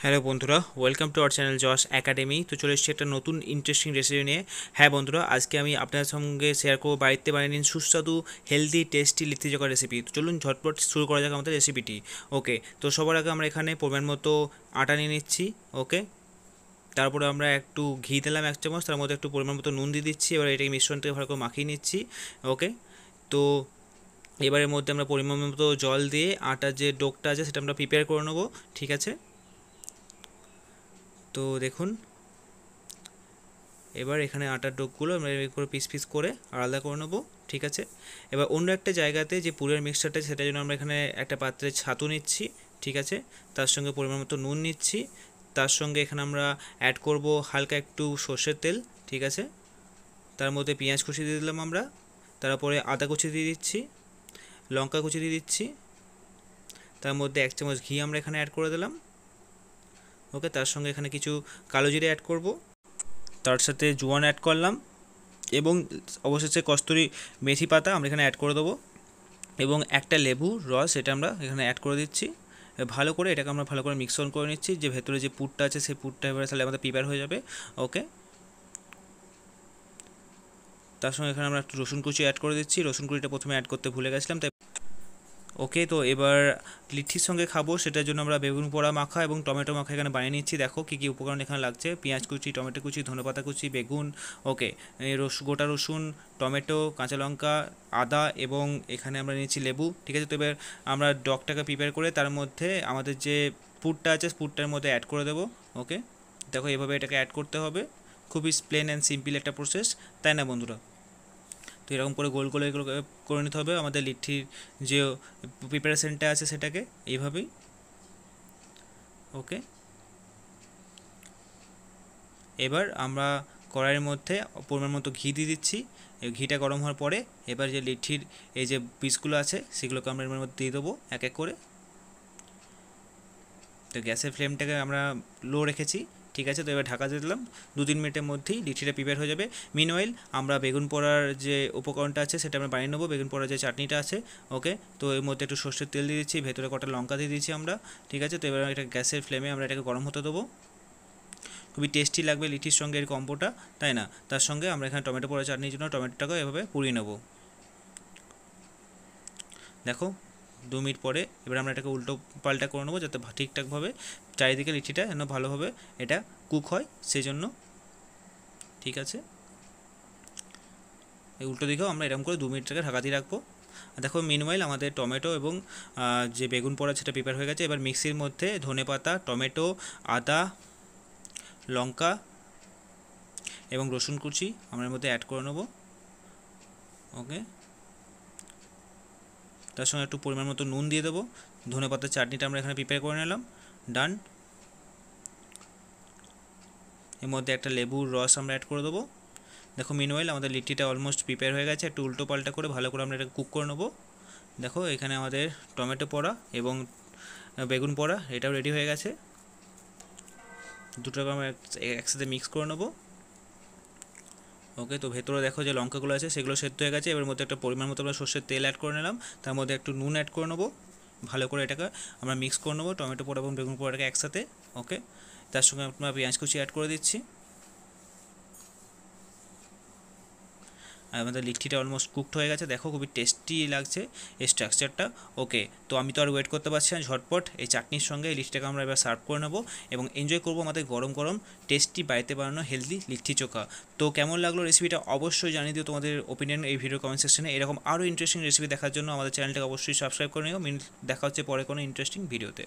Hello বন্ধুরা, welcome to our channel Josh academy. তো চলে এসেছি একটা নতুন ইন্টারেস্টিং রেসিপি নিয়ে। হ্যাঁ বন্ধুরা, আজকে আমি আপনার সঙ্গে শেয়ার করবো বাড়িতে বানিয়ে নিন সুস্বাদু healthy tasty litti chokha recipe. তো চলুন ঝটপট শুরু করা যাক আমাদের রেসিপিটি। ওকে, তো সবার আগে আমরা এখানে পরিমাণ মতো আটা নিয়ে নিচ্ছি। ওকে, তারপরে আমরা একটু ঘি দিলাম 1 চামচ, তার মধ্যে একটু পরিমাণ মতো নুন দিয়ে দিচ্ছি। এবার এটাকে মিশ্রণটাকে ভালো করে মাখিয়ে নিচ্ছি। ওকে, তো এবারের মধ্যে আমরা পরিমাণ মতো জল দিয়ে আটার যে ডোটা আছে সেটা আমরা প্রিপেয়ার করে নেবো। ঠিক আছে, তো দেখুন এবার এখানে আটার ডোগুলো আমরা করে পিস পিস করে আলাদা করে নেবো। ঠিক আছে, এবার অন্য একটা জায়গাতে যে পুরের মিক্সচারটা সেটার জন্য আমরা এখানে একটা পাত্রে ছাতু নিচ্ছি। ঠিক আছে, তার সঙ্গে পরিমাণ মতো নুন নিচ্ছি। তার সঙ্গে এখানে আমরা অ্যাড করব হালকা একটু সর্ষের তেল। ঠিক আছে, তার মধ্যে পেঁয়াজ কুচি দিয়ে দিলাম আমরা, তারপরে আদা কুচি দিয়ে দিচ্ছি, লঙ্কা কুচি দিয়ে দিচ্ছি, তার মধ্যে 1 চামচ ঘি আমরা এখানে অ্যাড করে দিলাম। ওকে, তার সঙ্গে এখানে কিছু কালো জিরে অ্যাড করব, তার সাথে জোয়ান অ্যাড করলাম এবং অবশেষে কস্তুরি মেথি পাতা আমরা এখানে অ্যাড করে দেবো এবং একটা লেবু রস এটা আমরা এখানে অ্যাড করে দিচ্ছি। ভালো করে এটাকে আমরা ভালো করে মিক্সন করে নিচ্ছি, যে ভেতরে যে পুরটা আছে সেই পুরটা এবারে তাহলে আমাদের প্রিপেয়ার হয়ে যাবে। ওকে, তার সঙ্গে এখানে আমরা একটু রসুন কুচি অ্যাড করে দিচ্ছি। রসুন কুচিটা প্রথমে অ্যাড করতে ভুলে গেছিলাম তাই। ওকে, তো এবার লিট্টির সঙ্গে খাবো সেটার জন্য আমরা বেগুন পোড়া মাখা এবং টমেটো মাখা এখানে বানিয়ে নিচ্ছি। দেখো কী কী উপকরণ এখানে লাগছে: পেঁয়াজ কুচি, টমেটো কুচি, ধনেপাতা কুচি, বেগুন, ওকে, গোটা রসুন, টমেটো, কাঁচা লঙ্কা, আদা এবং এখানে আমরা নিচ্ছি লেবু। ঠিক আছে, তো এবার আমরা ডকটাকে প্রিপেয়ার করে তার মধ্যে আমাদের যে পুরটা আছে পুরটার মধ্যে অ্যাড করে দেবো। ওকে, দেখো এভাবে এটাকে অ্যাড করতে হবে। খুবই প্লেন অ্যান্ড সিম্পল একটা প্রসেস, তাই না বন্ধুরা? তো এরকম করে গোল গোল এগুলো করে নিতে হবে আমাদের লিট্টির যে প্রিপারেশনটা আছে সেটাকে এইভাবেই। ওকে, এবার আমরা কড়াইয়ের মধ্যে পরিমাণ মতো ঘি দিয়ে দিচ্ছি। এই ঘিটা গরম হওয়ার পরে এবার যে লিট্টির এই যে পিসগুলো আছে সেগুলোকে আমরা এর মধ্যে দিয়ে দেবো এক এক করে। তো গ্যাসের ফ্লেমটাকে আমরা লো রেখেছি। ঠিক আছে, তো এবার ঢাকা দিয়ে দিলাম। 2-3 মিনিটের মধ্যেই লিচিটা প্রিপেয়ার হয়ে যাবে। মিনওয়াইল আমরা বেগুন পোড়ার যে উপকরণটা আছে সেটা আমরা বানিয়ে নেবো, বেগুন পোড়ার যে চাটনিটা আছে। ওকে, তো এর মধ্যে একটু সর্ষের তেল দিয়ে দিচ্ছি, ভেতরে কটা লঙ্কা দিয়ে দিচ্ছি আমরা। ঠিক আছে, তো এবার এটা গ্যাসের ফ্লেমে আমরা এটাকে গরম হতে দেবো। খুবই টেস্টি লাগবে লিচির সঙ্গে এর কম্বোটা, তাই না? তার সঙ্গে আমরা এখানে টমেটো পোড়া চাটনির জন্য টমেটোটাকে এভাবে পুড়িয়ে নেবো। দেখো 2 মিনিট পরে এবার আমরা এটাকে উল্টো পাল্টা করে নেবো যাতে ঠিকঠাকভাবে চারিদিকে লিচিটা যেন ভালোভাবে এটা কুক হয় সেই জন্য। ঠিক আছে, এই উল্টো দিকেও আমরা এরকম করে 2 মিনিটটাকে ঢাকা দিয়ে রাখবো। দেখো মিনওয়াইল আমাদের টমেটো এবং যে বেগুন পোড়া সেটা প্রিপেয়ার হয়ে গেছে। এবার মিক্সির মধ্যে ধনেপাতা, টমেটো, আদা, লঙ্কা এবং রসুন কুচি আমরা এর মধ্যে অ্যাড করে নেবো। ওকে, তার সঙ্গে একটু পরিমাণ মতো নুন দিয়ে দেবো। ধনেপাতার চাটনিটা আমরা এখানে প্রিপেয়ার করে নিলাম, ডান। এর মধ্যে একটা লেবুর রস আমরা অ্যাড করে দেবো। দেখো মিনওয়াইল আমাদের লিট্টিটা অলমোস্ট প্রিপেয়ার হয়ে গেছে। একটু উল্টো পাল্টা করে ভালো করে আমরা এটা কুক করে নেবো। দেখো এখানে আমাদের টমেটো পোড়া এবং বেগুন পোড়া এটাও রেডি হয়ে গেছে। দুটোকে আমরা একসাথে মিক্স করে নেবো। ওকে, তো ভেতরে দেখো যে লঙ্কাগুলো আছে সেগুলো সেদ্ধ হয়ে গেছে। এবার মধ্যে একটা পরিমাণ মতো আমরা সর্ষের তেল অ্যাড করে নিলাম, তার মধ্যে একটু নুন অ্যাড করে নেবো। ভালো করে এটাকে আমরা মিক্স করে নেবো টমেটো পোড়া এবং বেগুন পোড়াটাকে একসাথে। ওকে, তার সঙ্গে আমরা পেঁয়াজ কুচি অ্যাড করে দিচ্ছি। আর আমাদের লিট্টিটা অলমোস্ট কুকড হয়ে গেছে। দেখো খুবই টেস্টি লাগছে এই স্ট্রাকচারটা। ওকে, তো আমি তো আর ওয়েট করতে পারছি না, ঝটপট এই চাটনির সঙ্গে এই লিট্টিটাকে আমরা এবার সার্ভ করে নেবো এবং এনজয় করবো আমাদের গরম গরম টেস্টি বাড়িতে বানানো হেলদি লিট্টি চোখা। তো কেমন লাগলো রেসিপিটা অবশ্যই জানিয়ে দিও তোমাদের ওপিনিয়ন এই ভিডিও কমেন্ট সেকশনে। এরকম আরও ইন্টারেস্টিং রেসিপি দেখার জন্য আমাদের চ্যানেলটাকে অবশ্যই সাবস্ক্রাইব করে নিও। দেখা হচ্ছে পরে কোনো ইন্টারেস্টিং ভিডিওতে।